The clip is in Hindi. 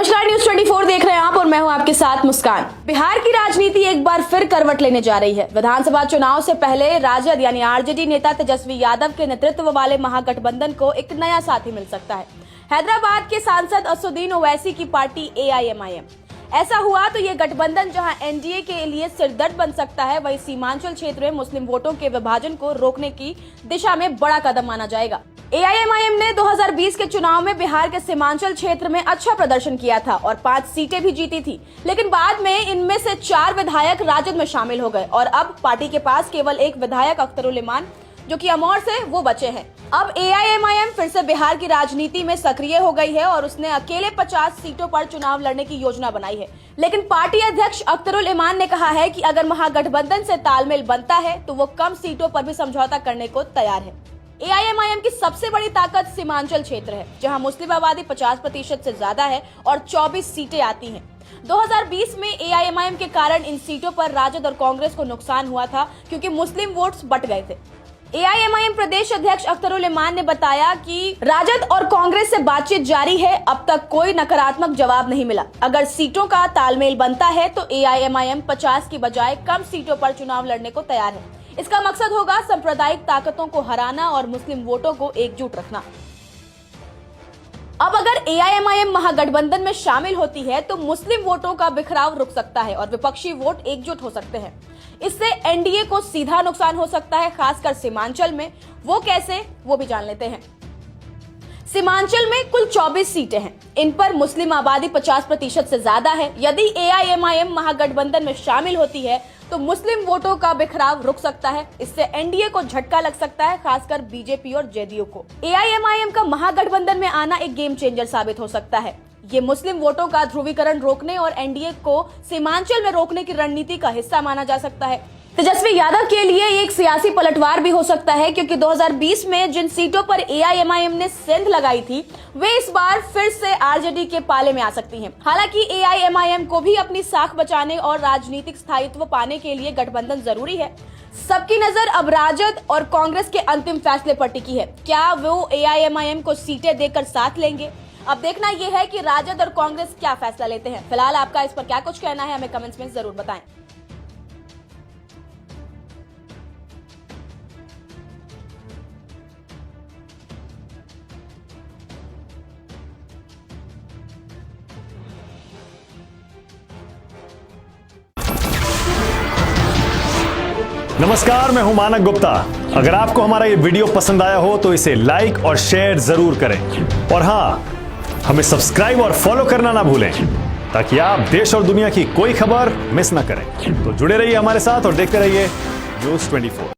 नमस्कार, न्यूज 24 देख रहे हैं आप और मैं हूं आपके साथ मुस्कान। बिहार की राजनीति एक बार फिर करवट लेने जा रही है। विधानसभा चुनाव से पहले राजद यानी आरजेडी नेता तेजस्वी यादव के नेतृत्व वाले महागठबंधन को एक नया साथी मिल सकता है। हैदराबाद के सांसद असदुद्दीन ओवैसी की पार्टी AIMIM। ऐसा हुआ तो ये गठबंधन जहां एनडीए के लिए सिरदर्द बन सकता है, वहीं सीमांचल क्षेत्र में मुस्लिम वोटों के विभाजन को रोकने की दिशा में बड़ा कदम माना जाएगा। AIMIM ने 2020 के चुनाव में बिहार के सीमांचल क्षेत्र में अच्छा प्रदर्शन किया था और 5 सीटें भी जीती थी, लेकिन बाद में इनमें से 4 विधायक राजद में शामिल हो गए और अब पार्टी के पास केवल एक विधायक अख्तरुल इमान जो कि अमौर से वो बचे हैं। अब AIMIM फिर से बिहार की राजनीति में सक्रिय हो गई है और उसने अकेले 50 सीटों पर चुनाव लड़ने की योजना बनाई है। लेकिन पार्टी अध्यक्ष अख्तरुल इमान ने कहा है कि अगर महागठबंधन से तालमेल बनता है तो वो कम सीटों पर भी समझौता करने को तैयार है। AIMIM की सबसे बड़ी ताकत सीमांचल क्षेत्र है, जहां मुस्लिम आबादी 50% से ज्यादा है और 24 सीटें आती हैं। 2020 में AIMIM के कारण इन सीटों पर राजद और कांग्रेस को नुकसान हुआ था, क्योंकि मुस्लिम वोट्स बट गए थे। AIMIM प्रदेश अध्यक्ष अख्तरुल इमान ने बताया कि राजद और कांग्रेस से बातचीत जारी है, अब तक कोई नकारात्मक जवाब नहीं मिला। अगर सीटों का तालमेल बनता है तो AIMIM 50 की बजाय कम सीटों पर चुनाव लड़ने को तैयार है। इसका मकसद होगा सांप्रदायिक ताकतों को हराना और मुस्लिम वोटों को एकजुट रखना। अब अगर AIMIM महागठबंधन में शामिल होती है तो मुस्लिम वोटों का बिखराव रुक सकता है और विपक्षी वोट एकजुट हो सकते हैं। इससे एनडीए को सीधा नुकसान हो सकता है, खासकर सीमांचल में। वो कैसे, वो भी जान लेते हैं। सीमांचल में कुल 24 सीटें हैं। इन पर मुस्लिम आबादी 50% से ज्यादा है। यदि AIMIM महागठबंधन में शामिल होती है तो मुस्लिम वोटों का बिखराव रुक सकता है। इससे एनडीए को झटका लग सकता है, खासकर बीजेपी और जेडीयू को। AIMIM का महागठबंधन में आना एक गेम चेंजर साबित हो सकता है। ये मुस्लिम वोटों का ध्रुवीकरण रोकने और एनडीए को सीमांचल में रोकने की रणनीति का हिस्सा माना जा सकता है। तेजस्वी यादव के लिए एक सियासी पलटवार भी हो सकता है, क्योंकि 2020 में जिन सीटों पर AIMIM ने सेंध लगाई थी वे इस बार फिर से आरजेडी के पाले में आ सकती हैं। हालांकि AIMIM को भी अपनी साख बचाने और राजनीतिक स्थायित्व पाने के लिए गठबंधन जरूरी है। सबकी नजर अब राजद और कांग्रेस के अंतिम फैसले पर टिकी है। क्या वो AIMIM को सीटें देकर साथ लेंगे? अब देखना यह है कि राजद और कांग्रेस क्या फैसला लेते हैं। फिलहाल आपका इस पर क्या कुछ कहना है, हमें कमेंट्स में जरूर बताएं। नमस्कार, मैं हूं मानक गुप्ता। अगर आपको हमारा ये वीडियो पसंद आया हो तो इसे लाइक और शेयर जरूर करें और हां, हमें सब्सक्राइब और फॉलो करना ना भूलें, ताकि आप देश और दुनिया की कोई खबर मिस ना करें। तो जुड़े रहिए हमारे साथ और देखते रहिए न्यूज 24।